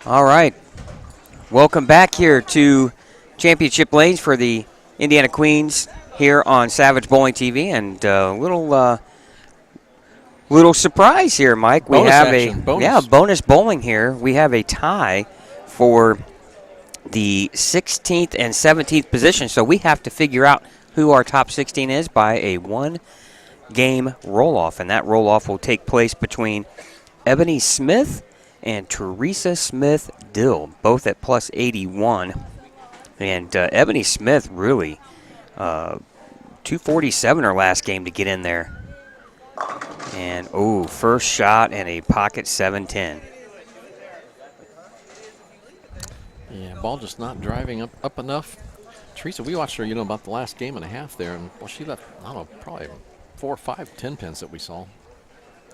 All right. Welcome back here to Championship Lanes for the Indiana Queens here on Savage Bowling TV. And little surprise here, Mike. We Bonus have action. bonus bowling here. We have a tie for the 16th and 17th position. So we have to figure out who our top 16 is by a one-game roll-off. And that roll-off will take place between Ebony Smith and Teresa Smith Dill, both at plus 81. And Ebony Smith really 247 her last game to get in there. And, first shot and a pocket 710. Yeah, ball just not driving up enough. Teresa, we watched her, about the last game and a half there, and she left, I don't know, probably 4 or 5 10 pins that we saw.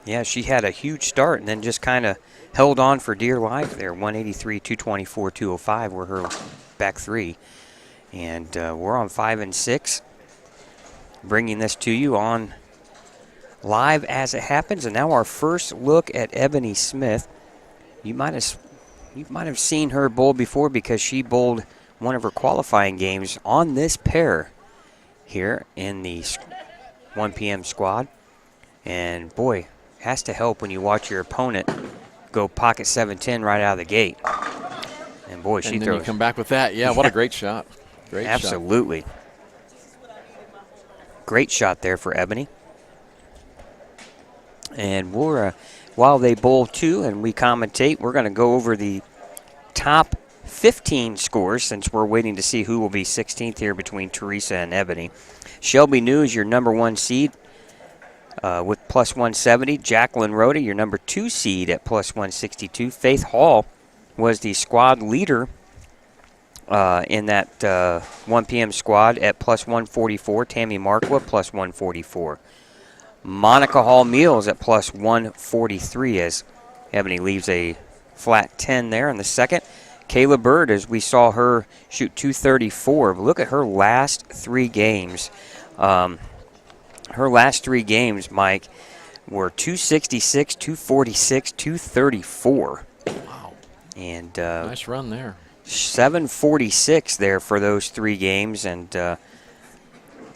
Yeah, she had a huge start and then just kind of held on for dear life there. 183, 224, 205 were her back three. And we're on 5 and 6, bringing this to you on live as it happens. And now our first look at Ebony Smith. You might have seen her bowl before because she bowled one of her qualifying games on this pair here in the 1 p.m. squad. And boy, has to help when you watch your opponent go pocket 710 right out of the gate. And boy, she throws. You come back with that. Yeah, what a great shot. Great Absolutely. shot. Great shot there for Ebony. And we're, while they bowl two and we commentate, we're going to go over the top 15 scores since we're waiting to see who will be 16th here between Teresa and Ebony. Shelby New is your number 1 seed with plus 170. Jacqueline Rhoda, your number 2 seed at plus 162. Faith Hall was the squad leader in that 1 p.m. squad at plus 144. Tammy Markwa plus 144. Monica Hall Meals at plus 143 as Ebony leaves a flat 10 there in the second. Kayla Bird, as we saw her shoot 234. Look at her last 3 games. Her last 3 games, Mike, were 266, 246, 234. Wow. And nice run there. 746 there for those 3 games, and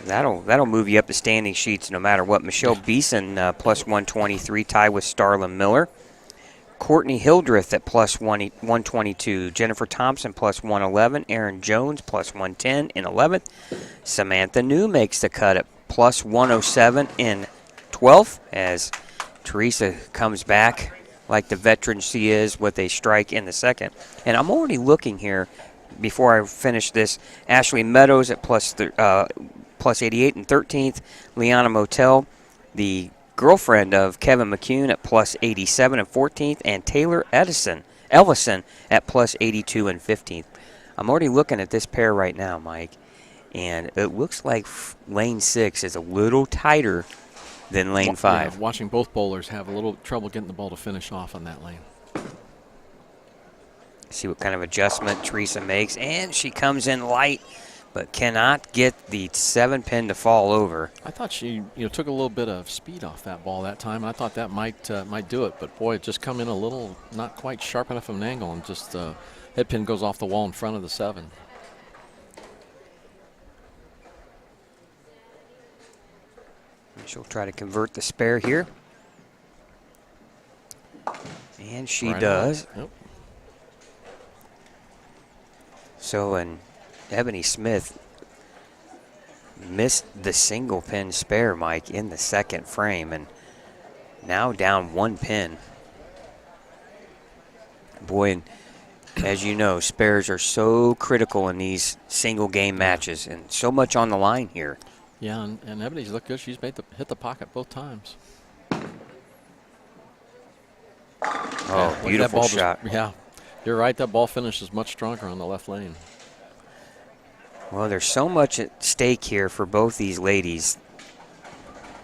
that'll move you up the standing sheets no matter what. Michelle Beeson plus 123, tied with Starla Miller. Courtney Hildreth at plus 122. Jennifer Thompson plus 111. Erin Jones plus 110 in 11th. Samantha New makes the cut at plus 107 in 12th as Teresa comes back like the veteran she is with a strike in the second. And I'm already looking here before I finish this. Ashley Meadows at plus 88 in 13th. Liana Motel, the girlfriend of Kevin McCune, at plus 87 in 14th. And Taylor Ellison at plus 82 in 15th. I'm already looking at this pair right now, Mike. And it looks like lane 6 is a little tighter than lane 5. Yeah, watching both bowlers have a little trouble getting the ball to finish off on that lane. See what kind of adjustment Teresa makes. And she comes in light, but cannot get the 7-pin to fall over. I thought she took a little bit of speed off that ball that time. I thought that might do it. But, boy, it just come in a little not quite sharp enough of an angle, and just head pin goes off the wall in front of the 7. She'll try to convert the spare here. And she Right does. Yep. So, and Ebony Smith missed the single pin spare, Mike, in the second frame, and now down 1 pin. Boy, and as you know, spares are so critical in these single game matches, and so much on the line here. Yeah, and Ebony's looked good. She's hit the pocket both times. Oh, beautiful shot. Yeah, you're right. That ball finishes much stronger on the left lane. Well, there's so much at stake here for both these ladies.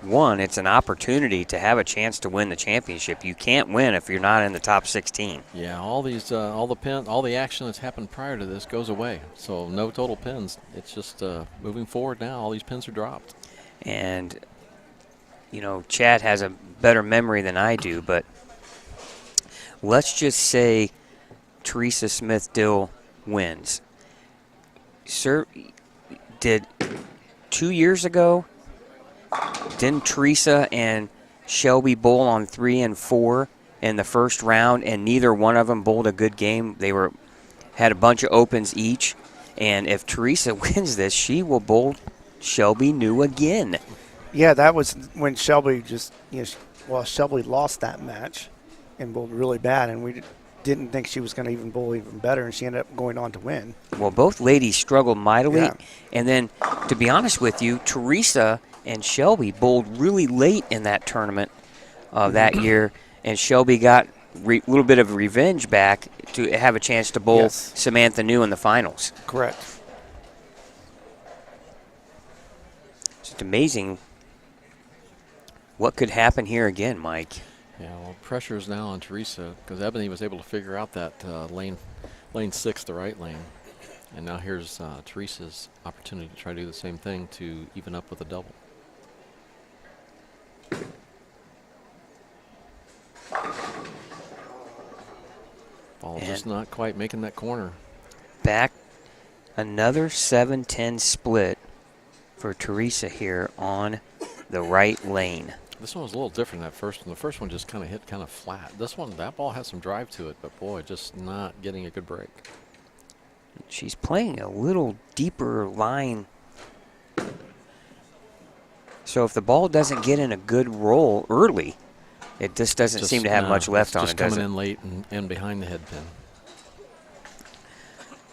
One, it's an opportunity to have a chance to win the championship. You can't win if you're not in the top 16. Yeah, all the action that's happened prior to this goes away. So no total pins. It's just moving forward now. All these pins are dropped. And, Chad has a better memory than I do, but let's just say Teresa Smith Dill wins. Sir, did 2 years ago, didn't Teresa and Shelby bowl on 3 and 4 in the first round, and neither one of them bowled a good game? They had a bunch of opens each, and if Teresa wins this, she will bowl Shelby New again. Yeah, that was when Shelby Shelby lost that match and bowled really bad, and we didn't think she was going to even bowl even better, and she ended up going on to win. Well, both ladies struggled mightily, Yeah. and then, to be honest with you, Teresa and Shelby bowled really late in that tournament that year, and Shelby got a little bit of revenge back to have a chance to bowl Yes. Samantha New in the finals. Correct. It's just amazing what could happen here again, Mike. Yeah, well, pressure is now on Teresa because Ebony was able to figure out that lane 6, the right lane. And now here's Teresa's opportunity to try to do the same thing to even up with a double. Ball just not quite making that corner. Back another 7-10 split for Teresa here on the right lane. This one was a little different than that first one. The first one just kind of hit kind of flat. This one, that ball has some drive to it, but boy, just not getting a good break. She's playing a little deeper line. So if the ball doesn't get in a good roll early, it just doesn't seem to have much left on it, does Just it? coming in late and behind the head pin.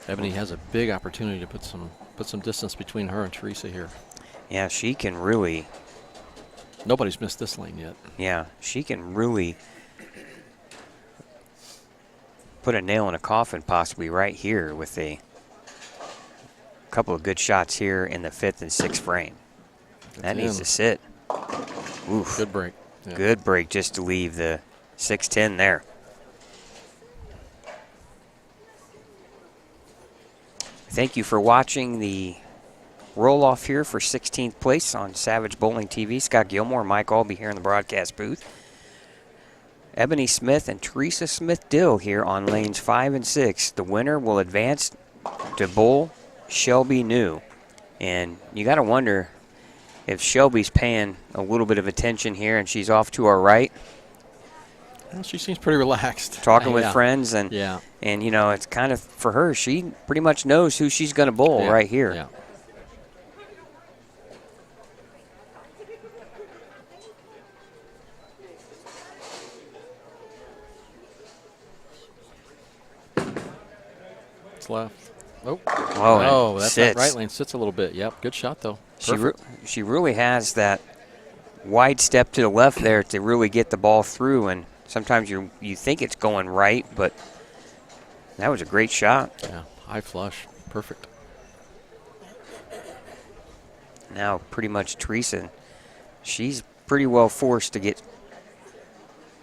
Ebony has a big opportunity to put some distance between her and Teresa here. Yeah, she can really, Nobody's missed this lane yet. yeah, she can really put a nail in a coffin possibly right here with a couple of good shots here in the 5th and 6th frame. That needs to sit. Oof. Good break. Yeah. Good break just to leave the 6-10 there. Thank you for watching the roll-off here for 16th place on Savage Bowling TV. Scott Gilmore and Mike Albee here in the broadcast booth. Ebony Smith and Teresa Smith Dill here on lanes 5 and 6. The winner will advance to bowl Shelby New. And you got to wonder if Shelby's paying a little bit of attention here and she's off to our right, Well, she seems pretty relaxed. talking with Yeah. friends, and Yeah. and you know, it's kind of for her, she pretty much knows who she's going to bowl Yeah. right here. Yeah. It's left. Oh, Oh, and that's sits. that right lane. Sits a little bit. Yep, good shot though. Perfect. She really has that wide step to the left there to really get the ball through, and sometimes you think it's going right, but that was a great shot. Yeah, high flush. Perfect. Now pretty much Teresa, she's pretty well forced to get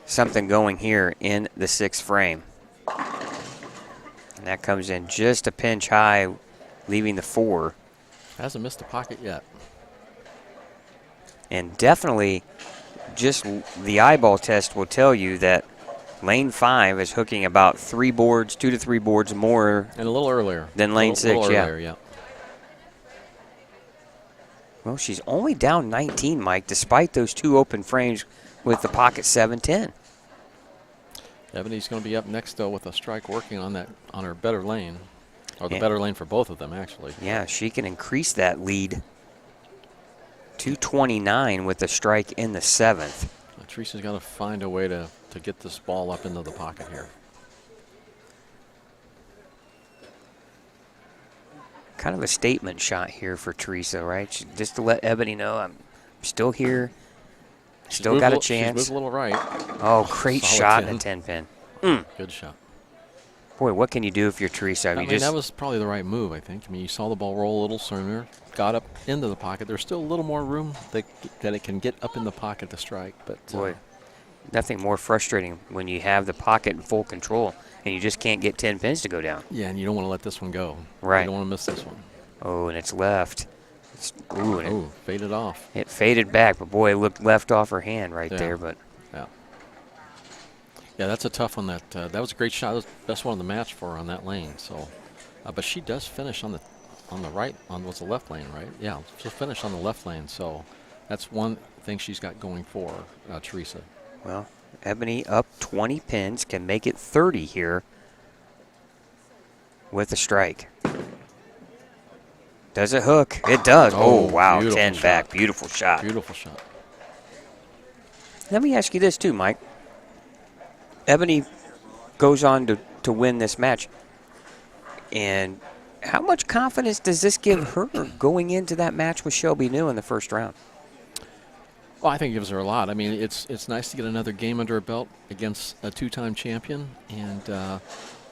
something going here in the 6th frame. And that comes in just a pinch high, leaving the 4. Hasn't missed the pocket yet. And definitely just the eyeball test will tell you that lane 5 is hooking about 2 to 3 boards more. And a little earlier. Then lane 6, little yeah. Earlier, yeah. Well, she's only down 19, Mike, despite those 2 open frames with the pocket 7-10. Ebony's going to be up next though with a strike working on her better lane, or the Yeah. better lane for both of them actually. Yeah, she can increase that lead to 29 with a strike in the 7th. Teresa's got to find a way to get this ball up into the pocket here. Kind of a statement shot here for Teresa, right? Just to let Ebony know I'm still here, still got a She's chance. moved a little right. Oh, great Solid shot 10. in a 10 pin. Good shot. Boy, what can you do if you're Teresa? I mean, that was probably the right move, I think. I mean, you saw the ball roll a little sooner, got up into the pocket. There's still a little more room that it can get up in the pocket to strike. But boy, nothing more frustrating when you have the pocket in full control and you just can't get 10 pins to go down. yeah, and you don't want to let this one go. Right. You don't want to miss this one. Oh, and it's left. Ooh, and Oh, faded off. it faded back, but boy, it looked left off her hand right Yeah. there. But Yeah. Yeah, that's a tough one. That was a great shot. That was the best one of the match for her on that lane. So, but she does finish on the right, what's the left lane, right? Yeah, she'll finish on the left lane. So that's one thing she's got going for Teresa. Well, Ebony up 20 pins, can make it 30 here with a strike. Does it hook? It does. Oh, wow. 10 shot. back. Beautiful shot. Beautiful shot. Let me ask you this, too, Mike. Ebony goes on to win this match. And how much confidence does this give her going into that match with Shelby New in the first round? Well, I think it gives her a lot. I mean, it's nice to get another game under her belt against a two-time champion. And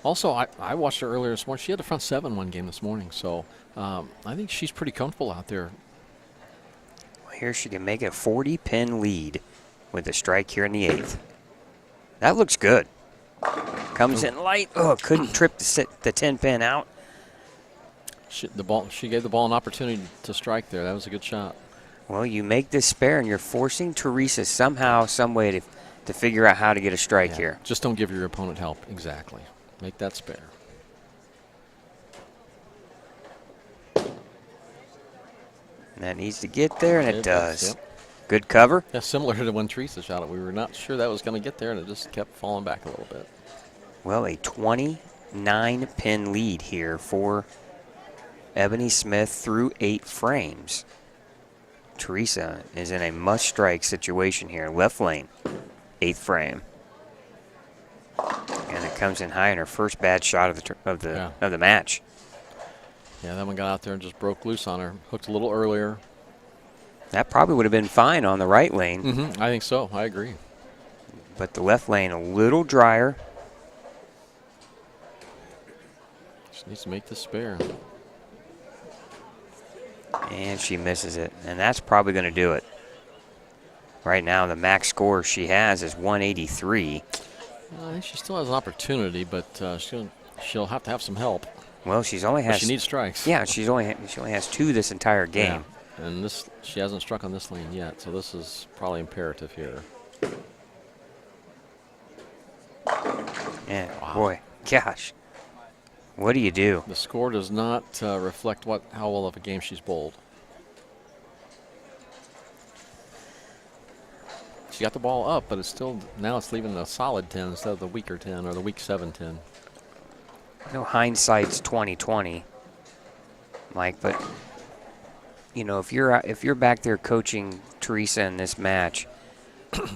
also, I watched her earlier this morning. She had the front seven one game this morning. So I think she's pretty comfortable out there. Well, here she can make a 40-pin lead with a strike here in the 8th. That looks good. Comes in light. Oh, couldn't trip the 10-pin out. She gave the ball an opportunity to strike there. That was a good shot. Well, you make this spare, and you're forcing Teresa somehow, some way to figure out how to get a strike here. Just don't give your opponent help. Exactly. Make that spare. And that needs to get there, and it does. Yep. Good cover. Yeah, similar to when Teresa shot it. We were not sure that was going to get there, and it just kept falling back a little bit. Well, a 29-pin lead here for Ebony Smith through 8 frames. Teresa is in a must-strike situation here. Left lane, 8th frame. And it comes in high in her first bad shot of the match. Yeah, that one got out there and just broke loose on her. Hooked a little earlier. That probably would have been fine on the right lane. Mm-hmm. I think so. I agree. But the left lane a little drier. She needs to make this spare. And she misses it. And that's probably going to do it. Right now, the max score she has is 183. I think she still has an opportunity, but she'll have to have some help. Well, she needs strikes. Yeah, she only has 2 this entire game. Yeah. And she hasn't struck on this lane yet, so this is probably imperative here. Yeah, wow. Boy, gosh. What do you do? The score does not reflect how well of a game she's bowled. She got the ball up, but now it's leaving a solid 10 instead of the weaker 10 or the weak 7-10. No, hindsight's 20/20, Mike. But if you're back there coaching Teresa in this match,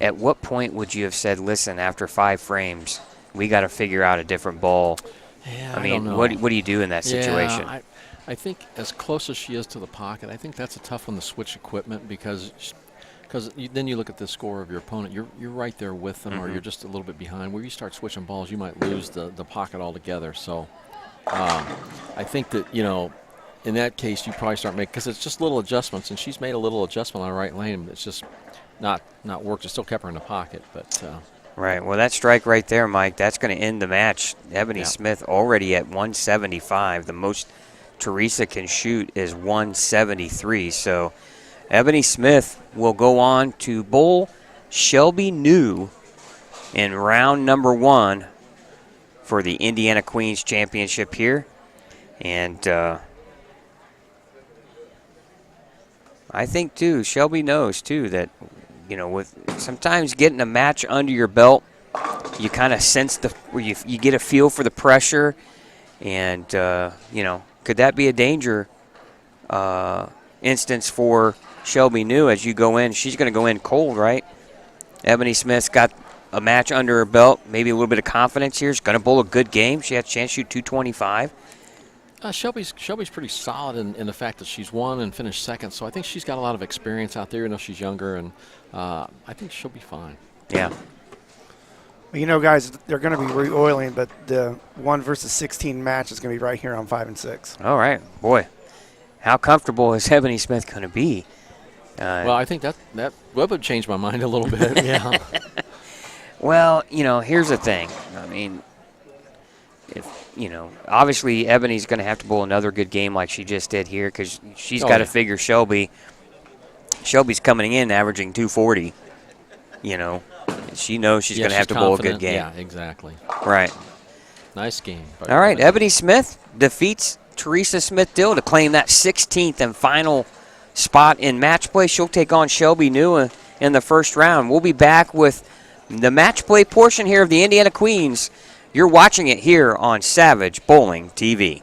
at what point would you have said, "Listen, after 5 frames, we got to figure out a different ball"? Yeah, I mean, don't know. what do you do in that situation? Yeah, I think as close as she is to the pocket, I think that's a tough one to switch equipment because then you look at the score of your opponent. You're right there with them, or you're just a little bit behind. Where you start switching balls, you might lose the pocket altogether. So I think that in that case, you probably start making, because it's just little adjustments, and she's made a little adjustment on the right lane. It's just not worked. It still kept her in the pocket, but. Right. Well, that strike right there, Mike, that's going to end the match. Ebony Smith already at 175. The most Teresa can shoot is 173. So Ebony Smith will go on to bowl Shelby New in round number 1 for the Indiana Queens Championship here. And I think, too, Shelby knows, too, that with sometimes getting a match under your belt, you kind of sense you get a feel for the pressure, and could that be a danger instance for Shelby New as you go in? She's going to go in cold, right? Ebony Smith's got a match under her belt, maybe a little bit of confidence here. She's going to bowl a good game. She has a chance to shoot 225. Shelby's pretty solid in the fact that she's won and finished second, so I think she's got a lot of experience out there. Even though she's younger, and I think she'll be fine. Yeah. Well, guys, they're going to be re-oiling, but the 1 versus 16 match is going to be right here on 5 and 6. All right, boy, how comfortable is Ebony Smith going to be? Well, I think that would change my mind a little bit. Yeah. Well, here's the thing. I mean, obviously Ebony's going to have to bowl another good game like she just did here, because she's got to figure Shelby's coming in averaging 240, she knows she's Yeah, going to have she's to bowl a good confident. game. Yeah, exactly. Right. Nice game. All right, Ebony Smith defeats Teresa Smith-Dill to claim that 16th and final spot in match play. She'll take on Shelby New in the first round. We'll be back with the match play portion here of the Indiana Queens. You're watching it here on Savage Bowling TV.